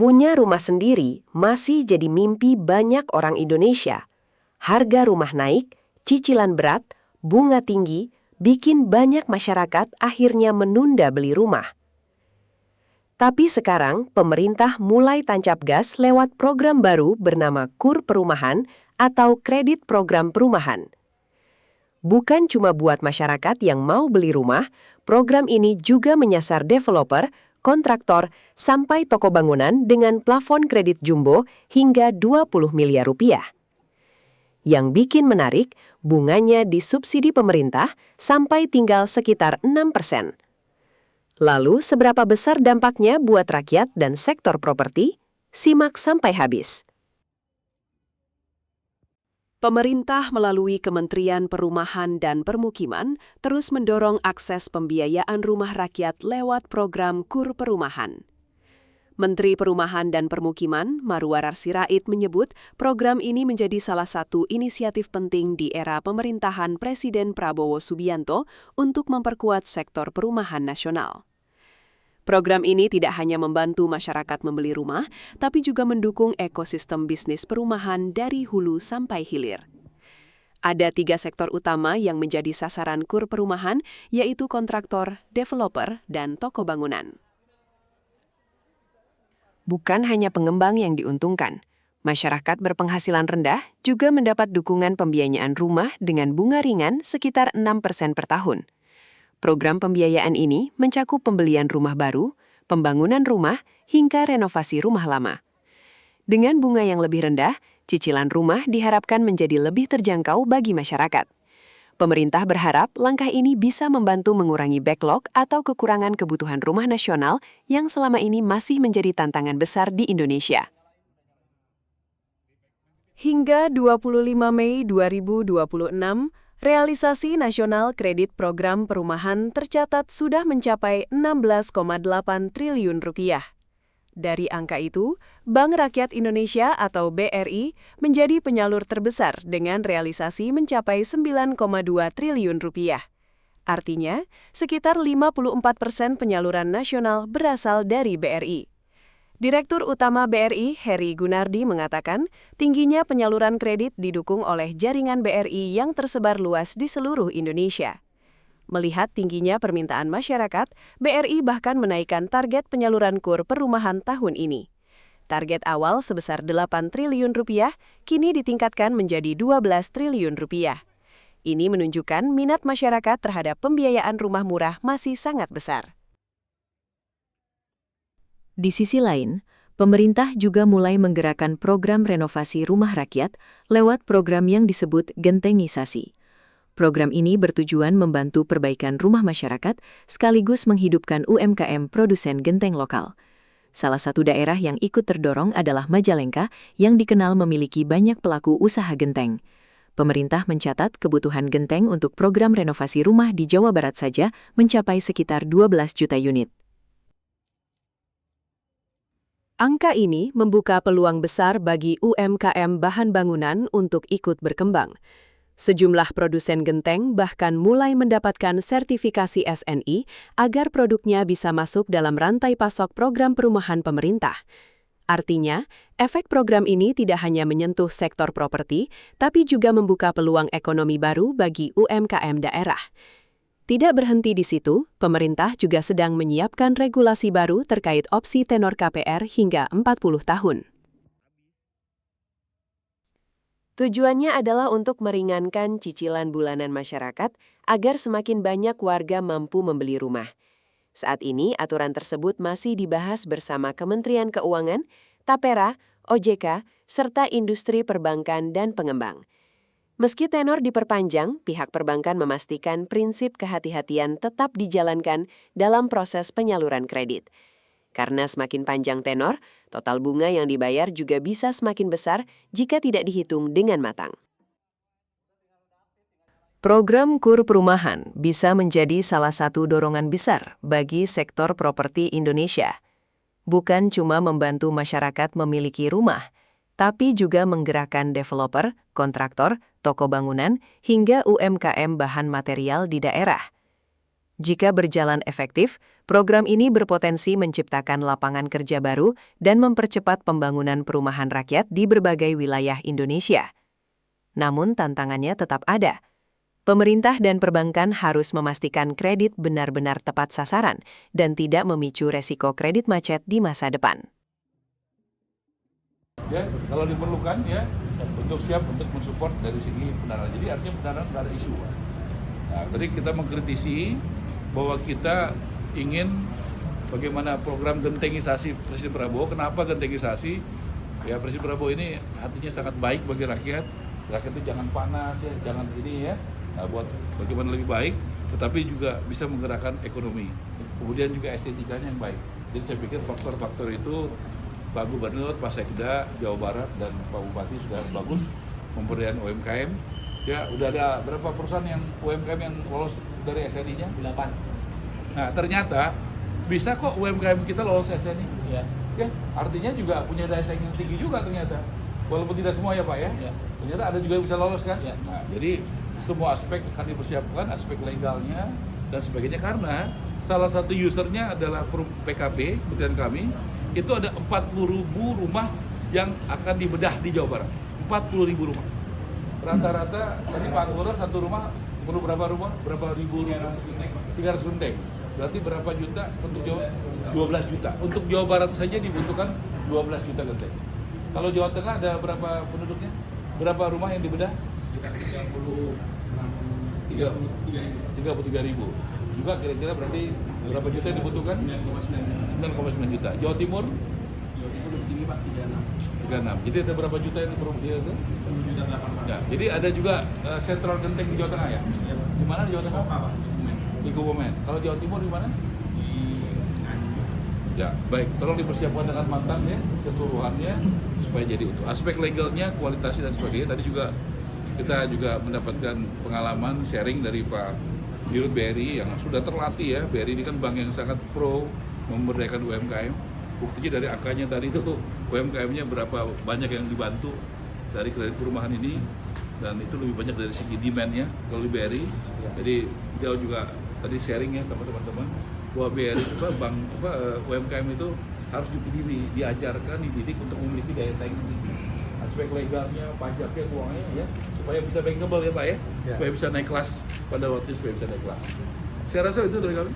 Punya rumah sendiri masih jadi mimpi banyak orang Indonesia. Harga rumah naik, cicilan berat, bunga tinggi, bikin banyak masyarakat akhirnya menunda beli rumah. Tapi sekarang, pemerintah mulai tancap gas lewat program baru bernama KUR Perumahan atau Kredit Program Perumahan. Bukan cuma buat masyarakat yang mau beli rumah, program ini juga menyasar developer, kontraktor, sampai toko bangunan dengan plafon kredit jumbo hingga 20 miliar rupiah. Yang bikin menarik, bunganya disubsidi pemerintah sampai tinggal sekitar 6%. Lalu, seberapa besar dampaknya buat rakyat dan sektor properti? Simak sampai habis. Pemerintah melalui Kementerian Perumahan dan Permukiman terus mendorong akses pembiayaan rumah rakyat lewat program KUR Perumahan. Menteri Perumahan dan Permukiman, Marwarar Sirait, menyebut program ini menjadi salah satu inisiatif penting di era pemerintahan Presiden Prabowo Subianto untuk memperkuat sektor perumahan nasional. Program ini tidak hanya membantu masyarakat membeli rumah, tapi juga mendukung ekosistem bisnis perumahan dari hulu sampai hilir. Ada 3 sektor utama yang menjadi sasaran KUR Perumahan, yaitu kontraktor, developer, dan toko bangunan. Bukan hanya pengembang yang diuntungkan, masyarakat berpenghasilan rendah juga mendapat dukungan pembiayaan rumah dengan bunga ringan sekitar 6% per tahun. Program pembiayaan ini mencakup pembelian rumah baru, pembangunan rumah, hingga renovasi rumah lama. Dengan bunga yang lebih rendah, cicilan rumah diharapkan menjadi lebih terjangkau bagi masyarakat. Pemerintah berharap langkah ini bisa membantu mengurangi backlog atau kekurangan kebutuhan rumah nasional yang selama ini masih menjadi tantangan besar di Indonesia. Hingga 25 Mei 2026, realisasi nasional kredit program perumahan tercatat sudah mencapai 16,8 triliun rupiah. Dari angka itu, Bank Rakyat Indonesia atau BRI menjadi penyalur terbesar dengan realisasi mencapai 9,2 triliun rupiah. Artinya, sekitar 54% penyaluran nasional berasal dari BRI. Direktur Utama BRI, Heri Gunardi, mengatakan tingginya penyaluran kredit didukung oleh jaringan BRI yang tersebar luas di seluruh Indonesia. Melihat tingginya permintaan masyarakat, BRI bahkan menaikkan target penyaluran KUR Perumahan tahun ini. Target awal sebesar 8 triliun rupiah, kini ditingkatkan menjadi 12 triliun rupiah. Ini menunjukkan minat masyarakat terhadap pembiayaan rumah murah masih sangat besar. Di sisi lain, pemerintah juga mulai menggerakkan program renovasi rumah rakyat lewat program yang disebut gentengisasi. Program ini bertujuan membantu perbaikan rumah masyarakat sekaligus menghidupkan UMKM produsen genteng lokal. Salah satu daerah yang ikut terdorong adalah Majalengka yang dikenal memiliki banyak pelaku usaha genteng. Pemerintah mencatat kebutuhan genteng untuk program renovasi rumah di Jawa Barat saja mencapai sekitar 12 juta unit. Angka ini membuka peluang besar bagi UMKM bahan bangunan untuk ikut berkembang. Sejumlah produsen genteng bahkan mulai mendapatkan sertifikasi SNI agar produknya bisa masuk dalam rantai pasok program perumahan pemerintah. Artinya, efek program ini tidak hanya menyentuh sektor properti, tapi juga membuka peluang ekonomi baru bagi UMKM daerah. Tidak berhenti di situ, pemerintah juga sedang menyiapkan regulasi baru terkait opsi tenor KPR hingga 40 tahun. Tujuannya adalah untuk meringankan cicilan bulanan masyarakat agar semakin banyak warga mampu membeli rumah. Saat ini, aturan tersebut masih dibahas bersama Kementerian Keuangan, Tapera, OJK, serta industri perbankan dan pengembang. Meski tenor diperpanjang, pihak perbankan memastikan prinsip kehati-hatian tetap dijalankan dalam proses penyaluran kredit. Karena semakin panjang tenor, total bunga yang dibayar juga bisa semakin besar jika tidak dihitung dengan matang. Program KUR Perumahan bisa menjadi salah satu dorongan besar bagi sektor properti Indonesia. Bukan cuma membantu masyarakat memiliki rumah, tapi juga menggerakkan developer, kontraktor, toko bangunan, hingga UMKM bahan material di daerah. Jika berjalan efektif, program ini berpotensi menciptakan lapangan kerja baru dan mempercepat pembangunan perumahan rakyat di berbagai wilayah Indonesia. Namun tantangannya tetap ada. Pemerintah dan perbankan harus memastikan kredit benar-benar tepat sasaran dan tidak memicu resiko kredit macet di masa depan. Ya, kalau diperlukan ya untuk siap untuk mensupport dari segi pendanaan. Jadi artinya pendanaan nggak ada isu. Nah, tadi kita mengkritisi bahwa kita ingin bagaimana program gentengisasi Presiden Prabowo. Kenapa gentengisasi? Ya, Presiden Prabowo ini hatinya sangat baik bagi rakyat. Rakyat itu jangan panas ya, jangan ini ya. Nah, buat bagaimana lebih baik, tetapi juga bisa menggerakkan ekonomi. Kemudian juga estetikanya yang baik. Jadi saya pikir faktor-faktor itu Pak Gubernur, Pak Sekda, Jawa Barat, dan Pak Bupati sudah bagus pemberdayaan UMKM. Ya, udah ada berapa perusahaan yang UMKM yang lolos dari SNI-nya? 8. Nah, ternyata bisa kok UMKM kita lolos SNI. Ya. Ya, artinya juga punya daya saing yang tinggi juga ternyata. Walaupun tidak semua ya Pak ya. Ya. Ternyata ada juga yang bisa lolos kan? Ya. Nah, jadi semua aspek akan dipersiapkan, aspek legalnya dan sebagainya, karena salah satu usernya adalah PKB, kemudian kami, itu ada 40.000 rumah yang akan dibedah di Jawa Barat. 40.000 rumah. Rata-rata tadi Pak Gubernur satu rumah perlu berapa rumah? Berapa ribu rumah? 300 genteng. Berarti berapa juta untuk Jawa? 12 juta. Untuk Jawa Barat saja dibutuhkan 12 juta genteng. Kalau Jawa Tengah ada berapa penduduknya? Berapa rumah yang dibedah? 33.000. Juga kira-kira berarti berapa juta yang dibutuhkan? 9,9 juta. Jawa Timur? Lebih tinggi Pak, 36. Jadi ada berapa juta yang diperlukan itu? 7.800. Ya, jadi ada juga sentral genteng di Jawa Tengah ya? Di mana di Jawa Tengah? Di Kebumen. Kalau Jawa Timur di mana? Ya, baik. Tolong dipersiapkan dengan matang ya, keseluruhannya supaya jadi utuh. Aspek legalnya, kualitasnya dan sebagainya. Tadi juga kita juga mendapatkan pengalaman sharing dari Pak Dirut BRI yang sudah terlatih ya. BRI ini kan bank yang sangat pro memberdayakan UMKM. Buktinya dari angkanya tadi itu UMKM-nya berapa banyak yang dibantu dari kredit perumahan ini, dan itu lebih banyak dari segi demand-nya kalau di BRI. Jadi dia juga tadi sharing ya sama teman-teman bahwa BRI bank UMKM itu harus diajarkan, dididik untuk memiliki daya saing tinggi. Aspek legalnya, pajaknya, uangnya ya, supaya bisa bankable ya Pak ya, supaya bisa naik kelas pada waktu supaya bisa naik kelas. Saya rasa itu dari kami.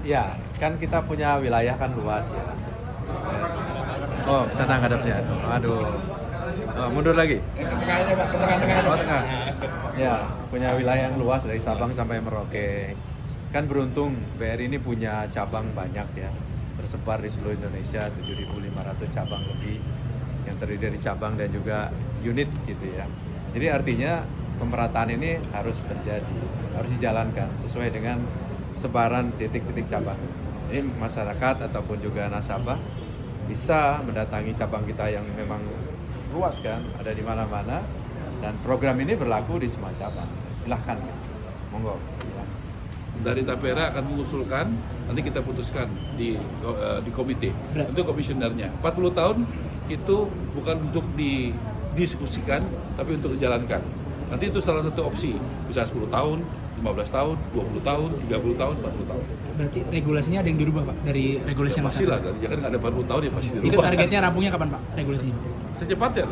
Ya, kan kita punya wilayah kan luas ya. Oh, sana ngadepnya. Aduh. Oh, mundur lagi. Tengahnya Pak, tengah. Oh, tengah. Ya, punya wilayah yang luas dari Sabang sampai Merauke. Kan beruntung BRI ini punya cabang banyak ya. Tersebar di seluruh Indonesia, 7.500 cabang lebih yang terdiri dari cabang dan juga unit gitu ya. Jadi artinya pemerataan ini harus terjadi, harus dijalankan sesuai dengan sebaran titik-titik cabang. Ini masyarakat ataupun juga nasabah bisa mendatangi cabang kita yang memang luas kan, ada di mana-mana, dan program ini berlaku di semua cabang. Silahkan, monggo. Dari Tapera akan mengusulkan, nanti kita putuskan di komite untuk komisionernya. 40 tahun itu bukan untuk didiskusikan, tapi untuk dijalankan. Nanti itu salah satu opsi, bisa 10 tahun, 15 tahun, 20 tahun, 30 tahun, 40 tahun. Berarti regulasinya ada yang dirubah Pak? Dari regulasi yang pastilah, ya kan nggak ada 40 tahun ya pasti dirubah. Itu targetnya rampungnya kapan Pak regulasinya? Secepatnya.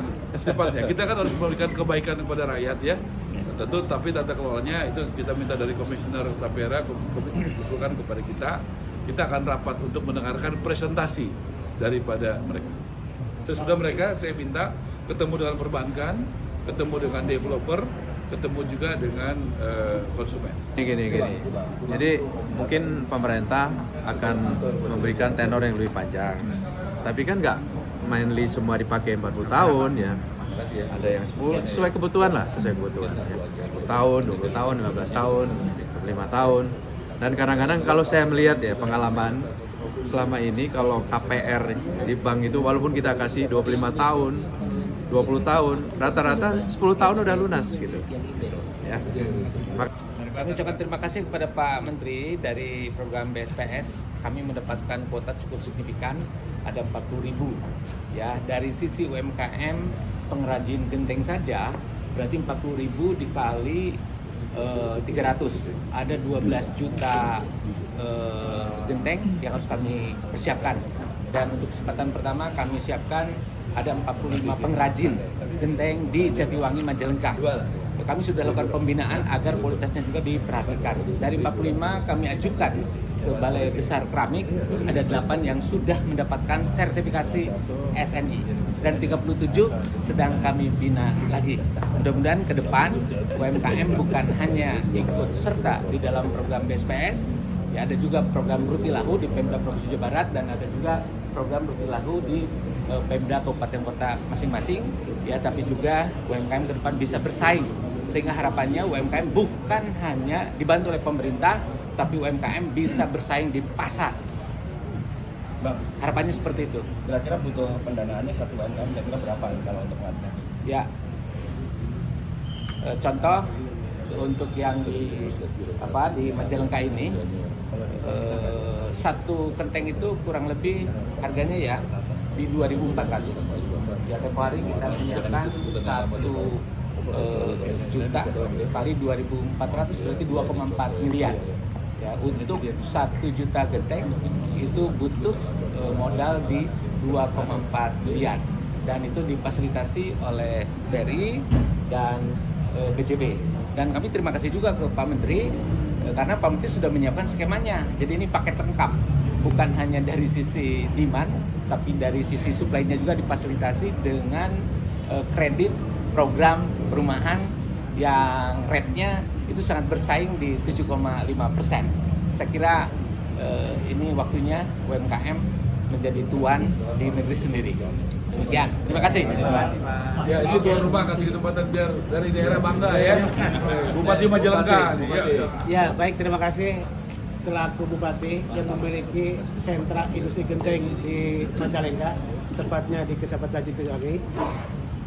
Kita kan harus memberikan kebaikan kepada rakyat ya. Tentu, tapi tata kelolanya itu kita minta dari Komisioner Tapera, usulkan kepada kita. Kita akan rapat untuk mendengarkan presentasi daripada mereka. Sesudah mereka, saya minta ketemu dengan perbankan, ketemu dengan developer, ketemu juga dengan konsumen. Gini. Jadi mungkin pemerintah akan memberikan tenor yang lebih panjang. Tapi kan nggak mainly semua dipakai 40 tahun ya. Ada yang 10, sesuai kebutuhan lah, sesuai kebutuhan. Ya. 10 tahun, 20 tahun, 15 tahun, 25 tahun. Dan kadang-kadang kalau saya melihat ya pengalaman selama ini kalau KPR di bank itu walaupun kita kasih 25 tahun, 20 tahun, rata-rata 10 tahun udah lunas gitu. Ya. Kami ucapkan terima kasih kepada Pak Menteri dari program BSPS. Kami mendapatkan kuota cukup signifikan, ada 40.000. Ya, dari sisi UMKM pengrajin genteng saja berarti 40.000 dikali 300, ada 12 juta genteng yang harus kami persiapkan. Dan untuk kesempatan pertama kami siapkan ada 45 pengrajin genteng di Jatiwangi, Majalengka. Kami sudah lakukan pembinaan agar kualitasnya juga diperhatikan. Dari 45 kami ajukan ke Balai Besar Keramik, ada 8 yang sudah mendapatkan sertifikasi SNI dan 37 sedang kami bina lagi. Mudah-mudahan ke depan UMKM bukan hanya ikut serta di dalam program BSPS, ya ada juga program Rutilahu di Pemda Provinsi Jawa Barat dan ada juga program Rutilahu di Pemda kabupaten kota masing-masing, ya, tapi juga UMKM ke depan bisa bersaing, sehingga harapannya UMKM bukan hanya dibantu oleh pemerintah, tapi UMKM bisa bersaing di pasar. Bang, Harapannya seperti itu. kira-kira butuh pendanaannya satu UMKM kira-kira berapa kalau untuk pelatihan? Ya, contoh untuk yang di Majalengka ini, satu kenteng itu kurang lebih harganya ya di 2.400. Ya, tiap hari kita menyiapkan 1 juta kali 2.400 berarti 2,4 miliar. Ya, untuk 1 juta genteng itu butuh modal di 2,4 miliar dan itu difasilitasi oleh BRI dan BJB. Dan kami terima kasih juga ke Pak Menteri karena Pak Menteri sudah menyiapkan skemanya. Jadi ini paket lengkap, bukan hanya dari sisi demand tapi dari sisi supply-nya juga difasilitasi dengan kredit program perumahan yang rate-nya itu sangat bersaing di 7,5%. Saya kira ini waktunya UMKM menjadi tuan di negeri sendiri. Demikian. Terima kasih. Ya, ini tuan rumah kasih kesempatan biar dari daerah bangga ya. Bupati Majalengka. Ya, baik, terima kasih. Selaku Bupati yang memiliki sentra industri genteng di Majalengka, tepatnya di Kecamatan Jatiwangi,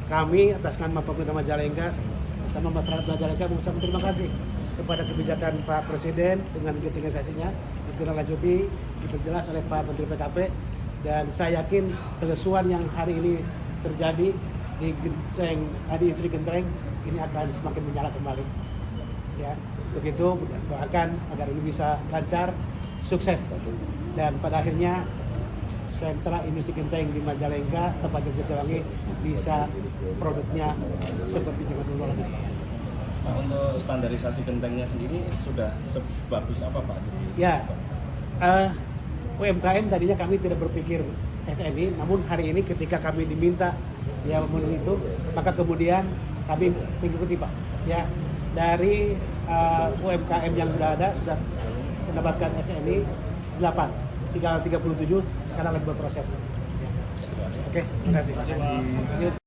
kami atas nama pemerintah Majalengka sama masyarakat Majalengka mengucapkan terima kasih kepada kebijakan Pak Presiden dengan digitalisasinya ditindaklanjuti diperjelas oleh Pak Menteri PKP, dan saya yakin kelesuan yang hari ini terjadi di genteng, di industri genteng ini akan semakin menyala kembali. Ya, untuk itu doakan agar ini bisa lancar, sukses, dan pada akhirnya sentra industri genteng di Majalengka, tepatnya Jatiwangi, bisa produknya seperti zaman dulu lagi. Nah, untuk standarisasi gentengnya sendiri sudah sebagus apa Pak? Ya, UMKM tadinya kami tidak berpikir SNI, namun hari ini ketika kami diminta ya memenuhi itu, maka kemudian kami mengikuti Pak. Ya, dari UMKM yang sudah ada sudah mendapatkan SNI 8, tinggal 37 sekarang lagi berproses. Ya. Oke, terima kasih.